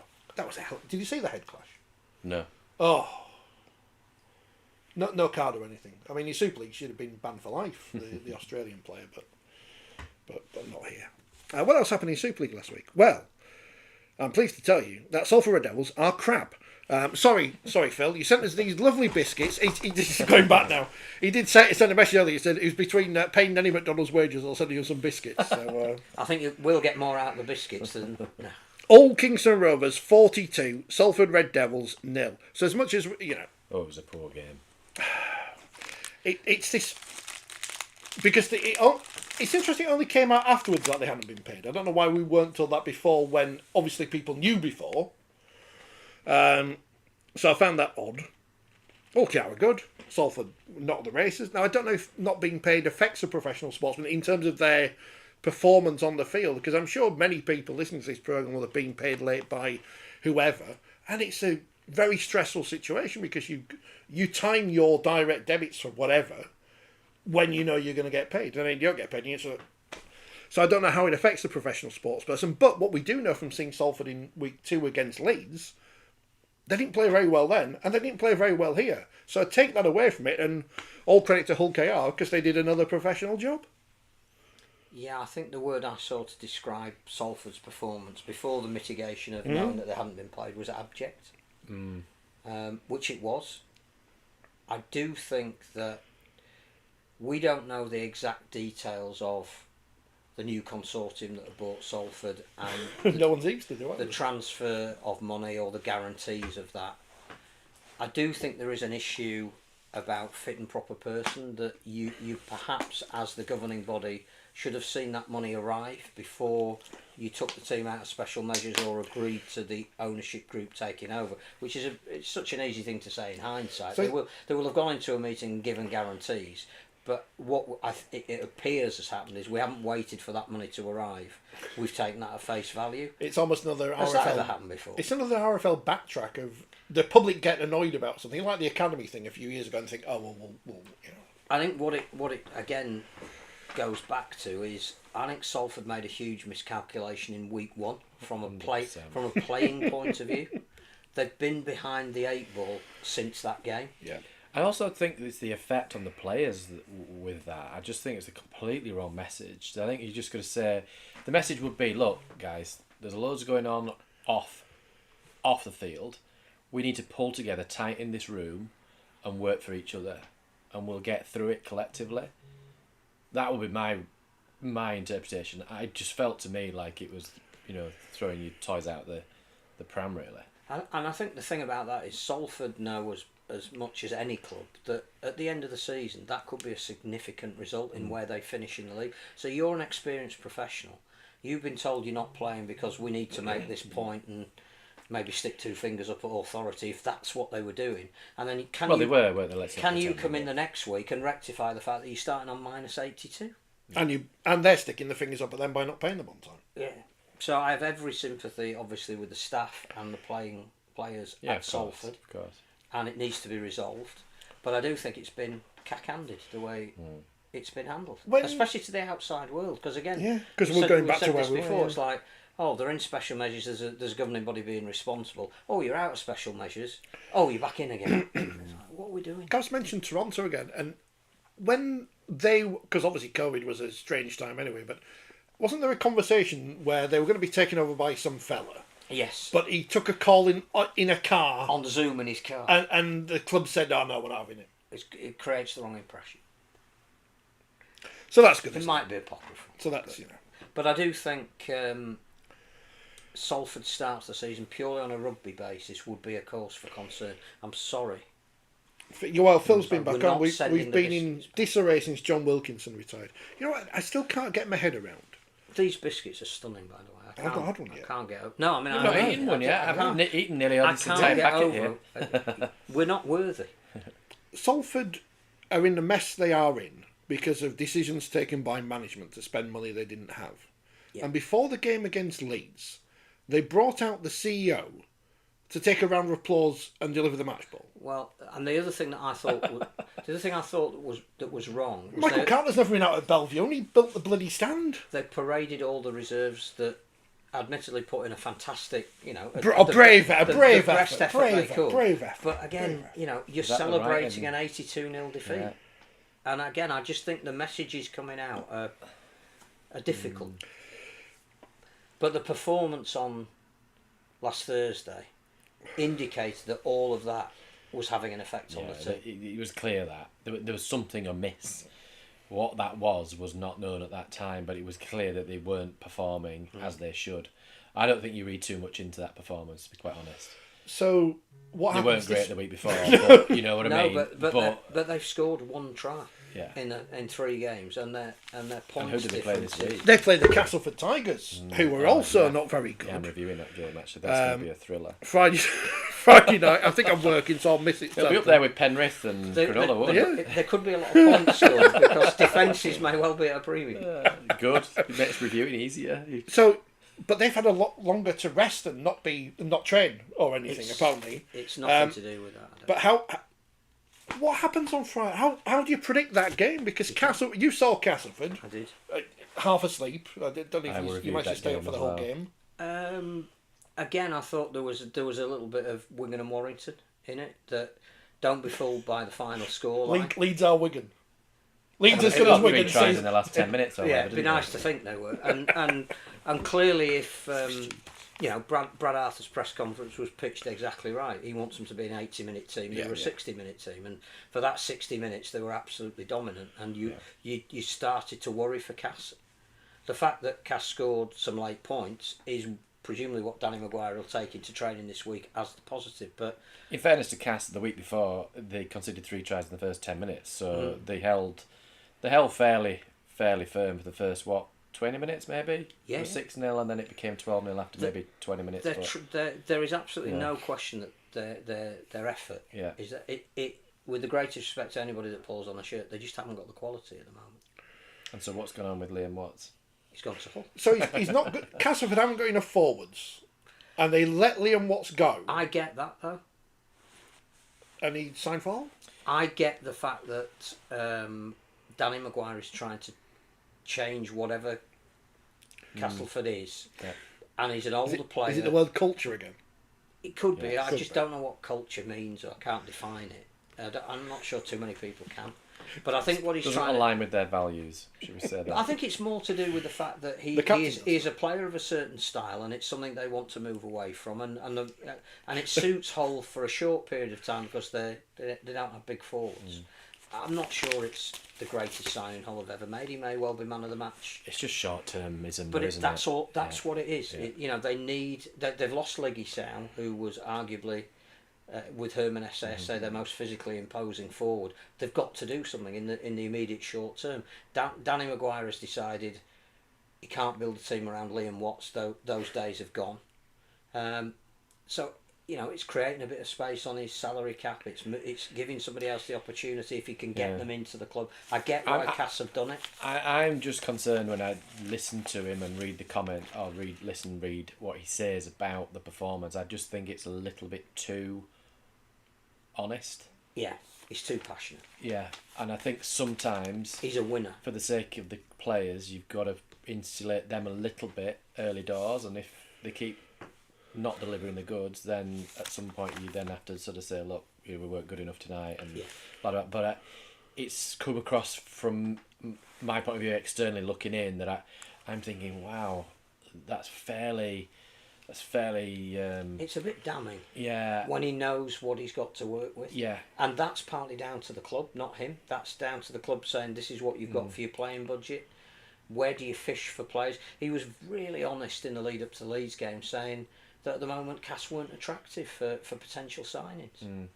a hell. Did you see the head clash? No. Oh. No card or anything. I mean, in Super League should have been banned for life, the Australian player, but not here. What else happened in Super League last week? Well, I'm pleased to tell you that Salford Red Devils are crap. Sorry, Phil. You sent us these lovely biscuits. This is going back now. He did send a message earlier. He said it was between paying Nanny McDonald's wages or sending you some biscuits. So, I think we'll get more out of the biscuits than... No. Old Kingston Rovers 42, Salford Red Devils 0. So as much as, Oh, it was a poor game. It's this... Because it's interesting it only came out afterwards that they hadn't been paid. I don't know why we weren't told that before when obviously people knew before. So I found that odd. Okay, we're good. Salford not at the races. Now I don't know if not being paid affects a professional sportsman in terms of their performance on the field, because I'm sure many people listening to this programme will have been paid late by whoever, and it's a very stressful situation because you time your direct debits for whatever when you know you're going to get paid, and then you don't get paid. And So I don't know how it affects the professional sports person. But what we do know from seeing Salford in week 2 against Leeds, they didn't play very well then, and they didn't play very well here. So take that away from it, and all credit to Hull KR because they did another professional job. Yeah, I think the word I saw to describe Salford's performance before the mitigation of knowing that they hadn't been played was abject, which it was. I do think that we don't know the exact details of the new consortium that have bought Salford and No one seems to do it. the transfer of money or the guarantees of that. I do think there is an issue about fit and proper person that you perhaps, as the governing body, should have seen that money arrive before you took the team out of special measures or agreed to the ownership group taking over, which is it's such an easy thing to say in hindsight. So they will have gone into a meeting and given guarantees, but what it appears has happened is we haven't waited for that money to arrive. We've taken that at face value. It's almost another Has RFL. that ever happened before? It's another RFL backtrack of the public getting annoyed about something, like the academy thing a few years ago, and think, oh well, you know. I think what it again goes back to is I think Salford made a huge miscalculation in week 1 from a playing point of view. They've been behind the 8 ball since that game. Yeah. I also think it's the effect on the players with that. I just think it's a completely wrong message. I think you just got to say the message would be, look, guys, there's loads going on off the field. We need to pull together tight in this room and work for each other, and we'll get through it collectively. That would be my interpretation. I just felt to me like it was, throwing your toys out the pram, really. And I think the thing about that is Salford know as much as any club that at the end of the season that could be a significant result in where they finish in the league. So you're an experienced professional. You've been told you're not playing because we need to make this point and maybe stick 2 fingers up at authority if that's what they were doing. And then they were, weren't they? Let's can you come in the next week and rectify the fact that you're starting on -82? And they're sticking the fingers up at them by not paying them on time. Yeah. So I have every sympathy, obviously, with the staff and the players at Salford. Of course. And it needs to be resolved. But I do think it's been cack-handed the way it's been handled, especially to the outside world. Because again, because we're going back to where we were. Before. Yeah. It's like, oh, they're in special measures. There's a governing body being responsible. Oh, you're out of special measures. Oh, you're back in again. What are we doing? Gav's mentioned Toronto again, and when because obviously COVID was a strange time anyway, but wasn't there a conversation where they were going to be taken over by some fella? Yes. But he took a call in a car. On Zoom in his car. And the club said, oh no, we're not having it. It creates the wrong impression. So that's good. It might be apocryphal. So that's, But I do think Salford starts the season purely on a rugby basis would be a cause for concern. I'm sorry. Well, Phil's been back on. We've been in disarray since John Wilkinson retired. You know what? I still can't get my head around. These biscuits are stunning, by the way. I've not had one yet. I can't get over. No, I mean, I've not eaten one yet. I've eaten nearly all this entire packet here. We're not worthy. Salford are in the mess they are in because of decisions taken by management to spend money they didn't have. Yeah. And before the game against Leeds, they brought out the CEO to take a round of applause and deliver the match ball. Well, and the other thing that I thought was wrong was Michael Carter's never been out at Bellevue, and he built the bloody stand. They paraded all the reserves that admittedly put in a fantastic, brave effort. But again, you're celebrating an 82-0 defeat. Yeah. And again, I just think the messages coming out are difficult. But the performance on last Thursday indicated that all of that was having an effect on the team. It was clear that there was something amiss. What that was not known at that time, but it was clear that they weren't performing as they should. I don't think you read too much into that performance, to be quite honest. So what they happens? They weren't great the week before, but you know what I mean. But they've scored 1 try. Yeah. In 3 games, and their points. And who did they play this week? They played the Castleford Tigers, who were also not very good. Yeah, I'm reviewing that game actually. That's going to be a thriller. Friday night. I think I'm working, so I'll miss it. They'll be up there with Penrith and Cronulla, won't they? There could be a lot of points scored because defences may well be at a premium. Good. It makes reviewing easier. So, but they've had a lot longer to rest and not train or anything. Apparently, it's nothing to do with that. But what happens on Friday? How do you predict that game? Because you saw Castleford. I did. half asleep. I don't know I if you reviewed managed to that stay up game for the as whole well. game. Again, I thought there was a little bit of Wigan and Warrington in it. That don't be fooled by the final scoreline. Leeds are Wigan. Leeds as They good got as 3 Wigan. tries in the last 10 minutes or Yeah, whatever, it'd be didn't nice to think they were. And clearly, if Brad Arthur's press conference was pitched exactly right. He wants them to be an 80-minute team. They were a 60-minute team, and for that 60 minutes, they were absolutely dominant. And you started to worry for Cass. The fact that Cass scored some late points is presumably what Danny Maguire will take into training this week as the positive. But in fairness to Cass, the week before they conceded 3 tries in the first 10 minutes, so they held fairly firm for the first 20 minutes maybe. Yeah, it was 6-0 and then it became 12-0 after maybe 20 minutes. There is absolutely no question that their effort is that it. With the greatest respect to anybody that pulls on a shirt, they just haven't got the quality at the moment. And so what's going on with Liam Watts? He's gone to Hull. So he's not good. Castleford haven't got enough forwards, and they let Liam Watts go. I get that though. And he signed for Hull? I get the fact that Danny Maguire is trying to change whatever Castleford is, and he's an older player. Is it the word culture again? It could be. I just don't know what culture means, or I can't define it. I'm not sure too many people can. But I think what he's doesn't trying align with their values, should we say that? I think it's more to do with the fact that he is a player of a certain style, and it's something they want to move away from, and it suits Hull for a short period of time because they don't have big forwards. I'm not sure it's the greatest signing Hull have ever made. He may well be man of the match. It's just short-termism, but isn't that's it? all. That's what it is. Yeah. They've lost Leggy Sow, who was arguably. With Herman say their most physically imposing forward. They've got to do something in the immediate short term. Danny Maguire has decided he can't build a team around Liam Watts. Those days have gone. So it's creating a bit of space on his salary cap. It's giving somebody else the opportunity if he can get them into the club. I get why Cass have done it. I'm just concerned when I listen to him and read the comment or read what he says about the performance. I just think it's a little bit too honest. Yeah, he's too passionate. Yeah, and I think sometimes he's a winner. For the sake of the players, you've got to insulate them a little bit early doors, and if they keep not delivering the goods, then at some point you then have to sort of say, look, we weren't good enough tonight, and blah, blah, blah. But it's come across from my point of view externally looking in that I'm thinking, wow, that's fairly it's a bit damning. Yeah. When he knows what he's got to work with. Yeah. And that's partly down to the club, not him. That's down to the club saying this is what you've got for your playing budget. Where do you fish for players? He was really honest in the lead up to the Leeds game, saying that at the moment Cass weren't attractive for potential signings.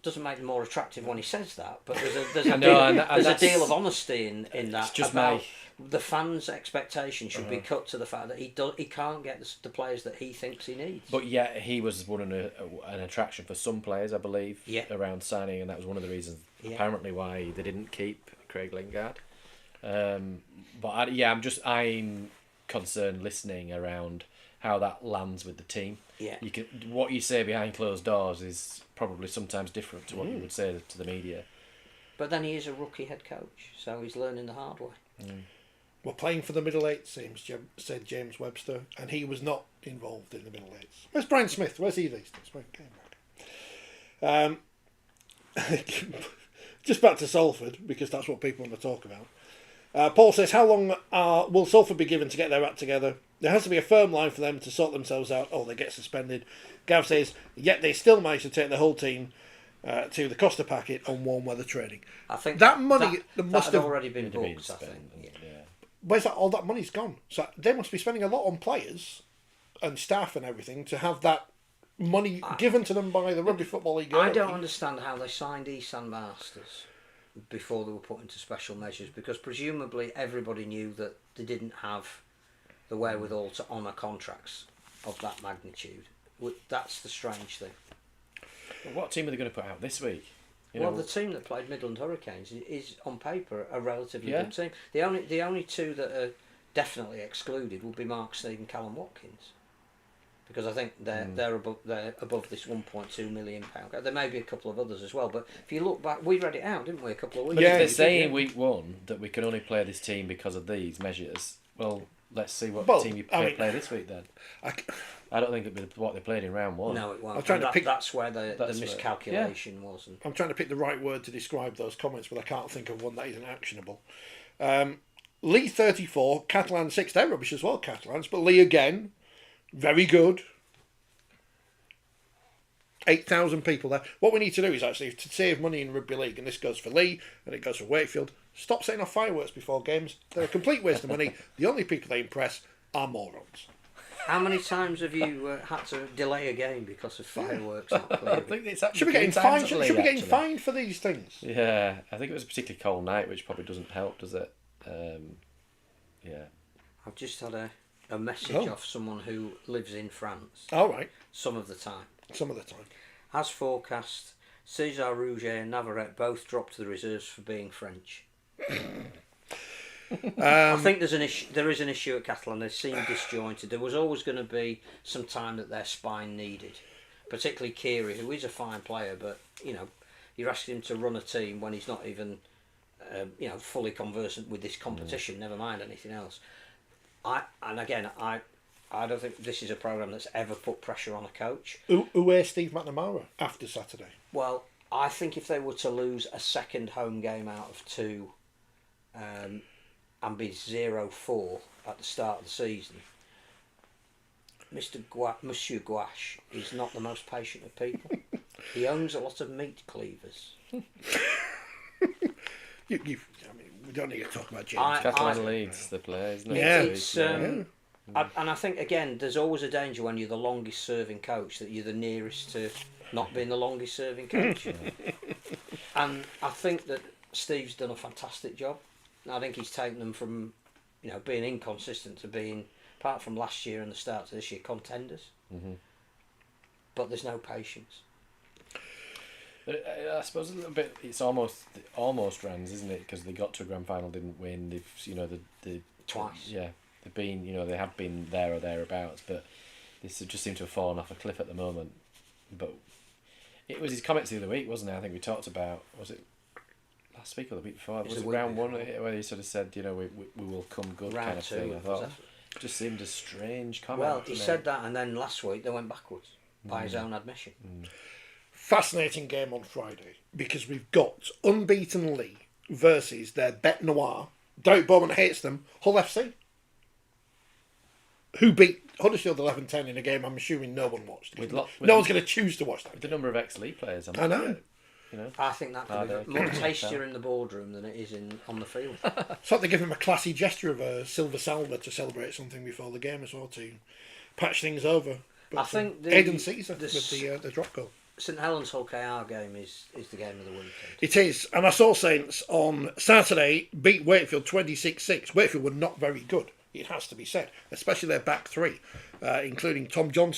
Doesn't make them more attractive when he says that, but there's a deal of honesty in that. It's just about the fans' expectation should be cut to the fact that he can't get the players that he thinks he needs. But yet he was an attraction for some players, I believe, around signing, and that was one of the reasons apparently why they didn't keep Craig Lingard. I'm concerned listening around how that lands with the team. Yeah. What you say behind closed doors is probably sometimes different to what you would say to the media. But then he is a rookie head coach, so he's learning the hard way. We're playing for the middle eights, said James Webster, and he was not involved in the middle eights. Where's Brian Smith? Where's he these days? Just back to Salford, because that's what people want to talk about. Paul says, how long will Salford be given to get their act together? There has to be a firm line for them to sort themselves out, or they get suspended. Gav says, yet they still manage to take the whole team to the Costa packet on warm weather training. I think that money must have already been booked, I think. Where's that? All that money's gone. So they must be spending a lot on players and staff and everything to have that money given to them by the Rugby Football League. I don't understand how they signed Isan Masters before they were put into special measures, because presumably everybody knew that they didn't have the wherewithal to honour contracts of that magnitude. That's the strange thing. What team are they going to put out this week? The team that played Midland Hurricanes is on paper a relatively good team. The only two that are definitely excluded would be Mark Sneed and Callum Watkins, because I think they're above this £1.2 million. There may be a couple of others as well, but if you look back, we read it out, didn't we, a couple of weeks But ago? if they're saying week 1 that we can only play this team because of these measures, well, let's see what team you play this week then. I don't think it'd be what they played in round 1. No, it won't. I'm trying to pick. That's where the miscalculation was. And I'm trying to pick the right word to describe those comments, but I can't think of one that isn't actionable. Lee 34, Catalan 6. They're rubbish as well, Catalans, but Lee again, very good. 8,000 people there. What we need to do is actually to save money in rugby league, and this goes for Lee and it goes for Wakefield. Stop setting off fireworks before games. They're a complete waste of money. The only people they impress are morons. how many times have you had to delay a game because of fireworks? I think it's Should be getting fined. Should be getting fined for these things. Yeah, I think it was a particularly cold night, which probably doesn't help, does it? Yeah. I've just had a message off someone who lives in France. All right. Some of the time. As forecast, César Rouget and Navarrete both dropped to the reserves for being French. I think there is an issue at Catalan. They seem disjointed. There was always going to be some time that their spine needed, particularly Kiri, who is a fine player, but you're asking him to run a team when he's not even fully conversant with this competition. Never mind anything else. I don't think this is a programme that's ever put pressure on a coach. Who is Steve McNamara after Saturday? Well, I think if they were to lose a second home game out of 2 and be 0-4 at the start of the season, Monsieur Gouache is not the most patient of people. He owns a lot of meat cleavers. We don't need to talk about James. Catalan leads the play, isn't it? Yeah. It's, and I think, again, there's always a danger when you're the longest serving coach that you're the nearest to not being the longest serving coach. And I think that Steve's done a fantastic job. I think he's taken them from being inconsistent to being, apart from last year and the start of this year, contenders. Mm-hmm. But there's no patience. I suppose a little bit. It's almost Rams, isn't it? Because they got to a grand final, didn't win. They've twice. Yeah, they've been. They have been there or thereabouts, but this just seemed to have fallen off a cliff at the moment. But it was his comments the other week, wasn't it? I think we talked about. Was it last week or the week before? Was it round 1 where he sort of said, we will come good round kind of 2, thing? I thought it just seemed a strange comment. Well, he said that, and then last week they went backwards by his own admission. Fascinating game on Friday because we've got unbeaten Lee versus their bête noire. Derek Bowman hates them. Hull FC, who beat Huddersfield 11-10 in a game I'm assuming no one watched. No one's going to choose to watch that. With the number of ex-League players, I know. I think that could be more tastier in the boardroom than it is on the field. So they give him a classy gesture of a silver salver to celebrate something before the game as well to patch things over. But, I think Aidan Caesar with the drop goal. St Helens Hull KR game is the game of the weekend. It is, and I saw Saints on Saturday beat Wakefield 26-6. Wakefield were not very good, it has to be said, especially their back three, including Tom Johnston.